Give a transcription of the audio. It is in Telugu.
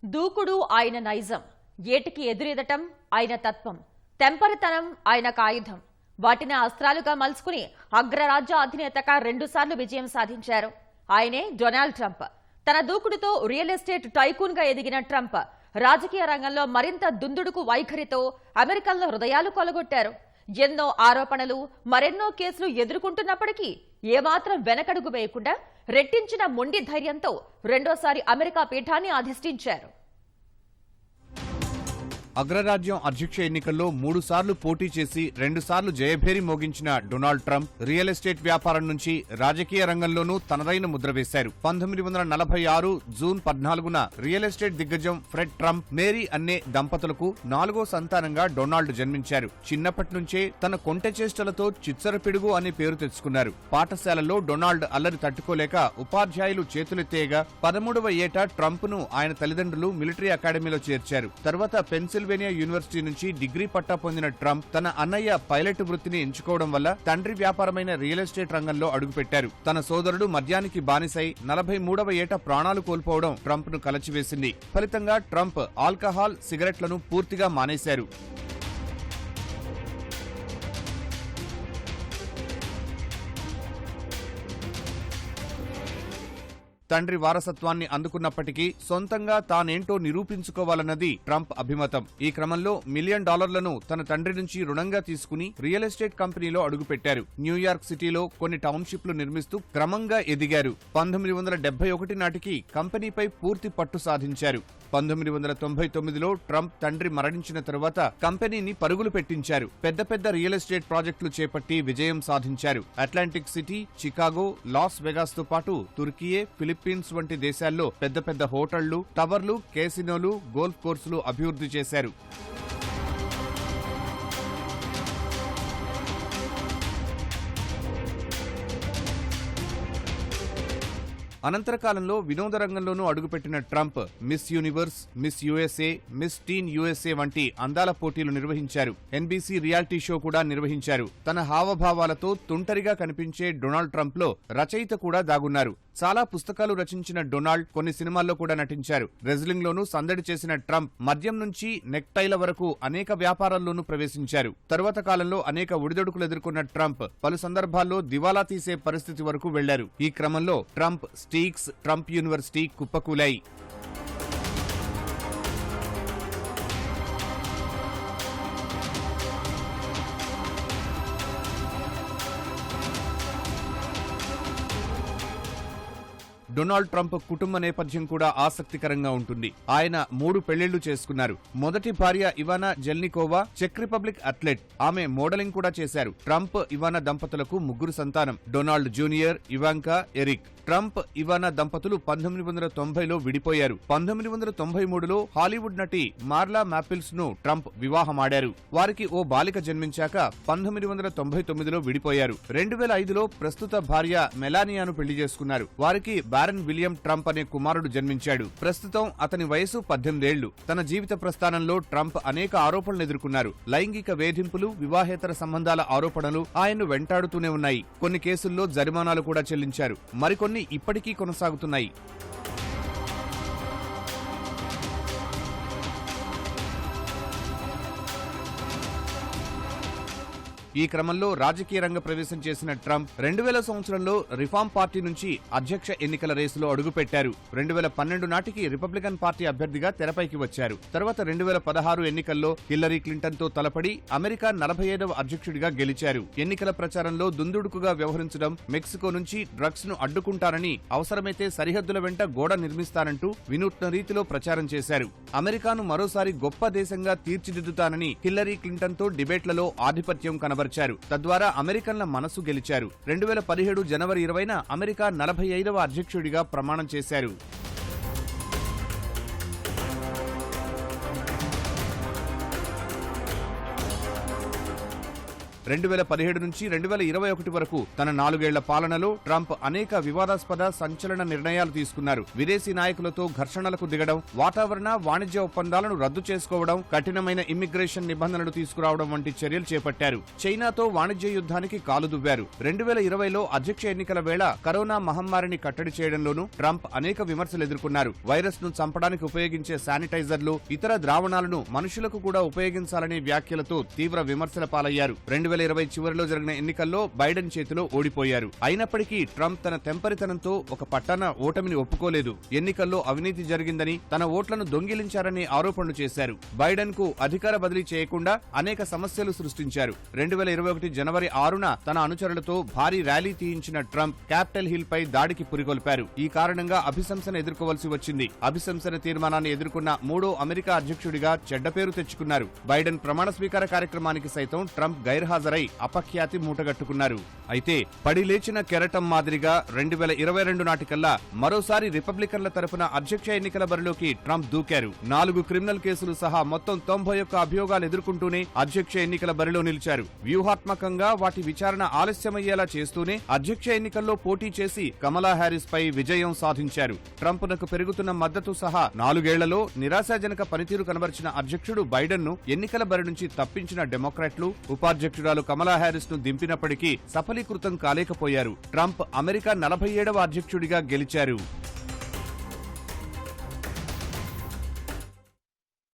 దూకుడు ఆయన నైజం, ఏటికి ఎదురెదటం ఆయన తత్వం, తెంపరితనం ఆయన కాయుధం. వాటిని అస్త్రాలుగా మలుచుకుని అగ్రరాజ్య అధినేతగా 2 సార్లు విజయం సాధించారు. ఆయనే డొనాల్డ్ ట్రంప్. తన దూకుడుతో రియల్ ఎస్టేట్ టైకూన్ గా ఎదిగిన ట్రంప్ రాజకీయ రంగంలో మరింత దుందుడుకు వైఖరితో అమెరికన్ల హృదయాలు కొలగొట్టారు. ఎన్నో ఆరోపణలు, మరెన్నో కేసులు ఎదుర్కొంటున్నప్పటికీ ఏమాత్రం వెనకడుగు వేయకుండా రెట్టించిన మొండి ధైర్యంతో రెండోసారి అమెరికా పీఠాన్ని అధిష్ఠించారు. అగ్రరాజ్యం అధ్యక్ష ఎన్నికల్లో 3 సార్లు పోటీ చేసి 2 సార్లు Jayabheri మోగించిన Donald Trump real estate వ్యాపారం నుంచి రాజకీయ రంగంలోనూ తనదైన ముద్ర వేశారు. 1946 జూన్ 14న రియల్ ఎస్టేట్ దిగ్గజం ఫ్రెడ్ ట్రంప్, మేరీ అనే దంపతులకు 4వ సంతానంగా డొనాల్డ్ జన్మించారు. చిన్నప్పటి నుంచే తన కొంటె చేష్టలతో చిచ్చరపిడుగు అనే పేరు తెచ్చుకున్నారు. పాఠశాలలో డొనాల్డ్ అల్లరి తట్టుకోలేక ఉపాధ్యాయులు చేతులెత్తేయగా 13వ ఏట ట్రంప్ ను ఆయన తల్లిదండ్రులు మిలిటరీ అకాడమీలో చేర్చారు. తర్వాత పెన్సిల్వేనియా యూనివర్సిటీ నుంచి డిగ్రీ పట్టా పొందిన ట్రంప్ తన అన్నయ్య పైలట్ వృత్తిని ఎంచుకోవడం వల్ల తండ్రి వ్యాపారమైన రియల్ ఎస్టేట్ రంగంలో అడుగుపెట్టారు. తన సోదరుడు మద్యానికి బానిసై 43వ ఏట ప్రాణాలు కోల్పోవడం ట్రంప్ ను కలచివేసింది. ఫలితంగా ట్రంప్ ఆల్కహాల్, సిగరెట్లను పూర్తిగా మానేశారు. తండ్రి వారసత్వాన్ని అందుకున్నప్పటికీ సొంతంగా తానేంటో నిరూపించుకోవాలన్నది ట్రంప్ అభిమతం. ఈ క్రమంలో $1 మిలియన్ తన తండ్రి నుంచి రుణంగా తీసుకుని రియల్ ఎస్టేట్ కంపెనీలో అడుగుపెట్టారు. న్యూయార్క్ సిటీలో కొన్ని టౌన్షిప్లు నిర్మిస్తూ క్రమంగా ఎదిగారు. 1971 నాటికి కంపెనీపై పూర్తి పట్టు సాధించారు. 1999లో ట్రంప్ తండ్రి మరణించిన తరువాత కంపెనీని పరుగులు పెట్టించారు. పెద్ద పెద్ద రియల్ ఎస్టేట్ ప్రాజెక్టులు చేపట్టి విజయం సాధించారు. Atlantic city, Chicago, Las Vegas తో పాటు తుర్కియే, ఫిలిప్పీన్స్ వంటి దేశాల్లో పెద్ద పెద్ద హోటళ్లు, టవర్లు, కేసినోలు, గోల్ఫ్ కోర్సులు అభివృద్ధి చేశారు. అనంతర కాలంలో వినోద రంగంలోనూ అడుగుపెట్టిన Trump Miss Universe, Miss USA, Miss Teen USA వంటి అందాల పోటీలు నిర్వహించారు. ఎన్బీసీ రియాలిటీ షో కూడా నిర్వహించారు. తన హావభావాలతో తుంటరిగా కనిపించే డొనాల్డ్ ట్రంప్ లో రచయిత కూడా దాగున్నారు. చాలా పుస్తకాలు రచించిన డొనాల్డ్ కొన్ని సినిమాల్లో కూడా నటించారు. రెజ్లింగ్ లోనూ సందడి చేసిన ట్రంప్ మద్యం నుంచి నెక్టైల వరకు అనేక వ్యాపారాల్లోనూ ప్రవేశించారు. తరువాత కాలంలో అనేక ఒడిదొడుకులు ఎదుర్కొన్న ట్రంప్ పలు సందర్భాల్లో దివాలా తీసే పరిస్థితి వరకు వెళ్లారు. ఈ క్రమంలో ట్రంప్ స్టీక్స్, ట్రంప్ యూనివర్సిటీ కుప్పకూలాయి. డొనాల్డ్ ట్రంప్ కుటుంబ నేపథ్యం కూడా ఆసక్తికరంగా ఉంటుంది. ఆయన 3 పెళ్లిళ్లు చేసుకున్నారు. మొదటి భార్య ఇవానా జెల్నికోవా చెక్ రిపబ్లిక్ అథ్లెట్. ఆమె మోడలింగ్ కూడా చేశారు. ట్రంప్, ఇవానా దంపతులకు 3 సంతానం: Donald junior, Ivanka, Eric. Trump, Ivana దంపతులు 1990లో విడిపోయారు. 1993లో హాలీవుడ్ నటి మార్లా మాపిల్స్ ను ట్రంప్ వివాహమాడారు. వారికి ఓ బాలిక జన్మించాక 1999లో విడిపోయారు. 2005లో ప్రస్తుత భార్య మెలానియాను పెళ్లి చేసుకున్నారు. వారికి బారన్ విలియం ట్రంప్ అనే కుమారుడు జన్మించాడు. ప్రస్తుతం అతని వయసు 18 ఏళ్లు. తన జీవిత ప్రస్థానంలో ట్రంప్ అనేక ఆరోపణలు ఎదుర్కొన్నారు. లైంగిక వేధింపులు, వివాహేతర సంబంధాల ఆరోపణలు ఆయన్ను వెంటాడుతూనే ఉన్నాయి. కొన్ని కేసుల్లో జరిమానాలు కూడా చెల్లించారు. మరికొన్ని ఇప్పటికీ కొనసాగుతున్నాయి. ఈ క్రమంలో రాజకీయ రంగ ప్రవేశం చేసిన ట్రంప్ 2000 సంవత్సరంలో రిఫార్మ్ పార్టీ నుంచి అధ్యక్ష ఎన్నికల రేసులో అడుగుపెట్టారు. 2012 నాటికి రిపబ్లికన్ పార్టీ అభ్యర్థిగా తెరపైకి వచ్చారు. తర్వాత 2016 ఎన్నికల్లో హిల్లరీ క్లింటన్ తో తలపడి అమెరికా 45వ అధ్యక్షుడిగా గెలిచారు. ఎన్నికల ప్రచారంలో దుందుడుకుగా వ్యవహరించడం, మెక్సికో నుంచి డ్రగ్స్ ను అడ్డుకుంటారని, అవసరమైతే సరిహద్దుల వెంట గోడ నిర్మిస్తానంటూ వినూత్న రీతిలో ప్రచారం చేశారు. అమెరికాను మరోసారి గొప్ప దేశంగా తీర్చిదిద్దుతానని హిల్లరీ క్లింటన్ తో డిబేట్లలో ఆధిపత్యం కనబరిచారు. తద్వారా అమెరికన్ల మనసు గెలిచారు. 2017 జనవరి 20న అమెరికా 45వ అధ్యక్షుడిగా ప్రమాణం చేశారు. 2017 నుంచి 2021 వరకు తన 4 ఏళ్ల పాలనలో ట్రంప్ అనేక వివాదాస్పద సంచలన నిర్ణయాలు తీసుకున్నారు. విదేశీ నాయకులతో ఘర్షణలకు దిగడం, వాతావరణ వాణిజ్య ఒప్పందాలను రద్దు చేసుకోవడం, కఠినమైన ఇమ్మిగ్రేషన్ నిబంధనలు తీసుకురావడం వంటి చర్యలు చేపట్టారు. చైనాతో వాణిజ్య యుద్ధానికి కాలుదువ్వారు. 2020లో అధ్యక్ష ఎన్నికల వేళ కరోనా మహమ్మారిని కట్టడి చేయడంలోనూ ట్రంప్ అనేక విమర్శలు ఎదుర్కొన్నారు. వైరస్ ను చంపడానికి ఉపయోగించే శానిటైజర్లు, ఇతర ద్రావణాలను మనుషులకు కూడా ఉపయోగించాలనే వ్యాఖ్యలతో తీవ్ర విమర్శల పాలయ్యారు. 2020 చివరిలో జరిగిన ఎన్నికల్లో బైడెన్ చేతిలో ఓడిపోయారు. అయినప్పటికీ ట్రంప్ తన తెంపరితనంతో ఒక పట్టణ ఓటమిని ఒప్పుకోలేదు. ఎన్నికల్లో అవినీతి జరిగిందని, తన ఓట్లను దొంగిలించారనే ఆరోపణలు చేశారు. బైడెన్ కు అధికార బదిలీ చేయకుండా అనేక సమస్యలు సృష్టించారు. 2021 జనవరి 6న తన అనుచరులతో భారీ ర్యాలీ తీయించిన ట్రంప్ క్యాపిటల్ హిల్ పై దాడికి పురిగొల్పారు. ఈ కారణంగా అభిశంసన ఎదుర్కోవలసి వచ్చింది. అభిశంసన తీర్మానాన్ని ఎదుర్కొన్న మూడో అమెరికా అధ్యక్షుడిగా చెడ్డ పేరు తెచ్చుకున్నారు. బైడెన్ ప్రమాణ స్వీకార కార్యక్రమానికి సైతం ట్రంప్ గైర్హాజరై అపఖ్యాతి మూటగట్టుకున్నారు. అయితే పడిలేచిన కెరటం మాదిరిగా 2022 నాటికల్లా మరోసారి రిపబ్లికన్ల తరపున అధ్యక్ష ఎన్నికల బరిలోకి ట్రంప్ దూకారు. 4 క్రిమినల్ కేసులు సహా మొత్తం 91 అభియోగాలు ఎదుర్కొంటూనే అధ్యక్ష ఎన్నికల బరిలో నిలిచారు. వ్యూహాత్మకంగా వాటి విచారణ ఆలస్యమయ్యేలా చేస్తూనే అధ్యక్ష ఎన్నికల్లో పోటీ చేసి కమలా హ్యారిస్ పై విజయం సాధించారు. ట్రంప్నకు పెరుగుతున్న మద్దతు సహా 4 ఏళ్లలో నిరాశాజనక పనితీరు కనబరిచిన అధ్యక్షుడు బైడెన్ ను ఎన్నికల బరి నుంచి తప్పించిన డెమోక్రాట్లు ఉపాధ్యక్షురాలు కమలా హ్యారిస్ ను దింపినప్పటికీ సఫలీకృతం కాలేకపోయారు. ట్రంప్ అమెరికా 47వ అధ్యక్షుడిగా గెలిచారు.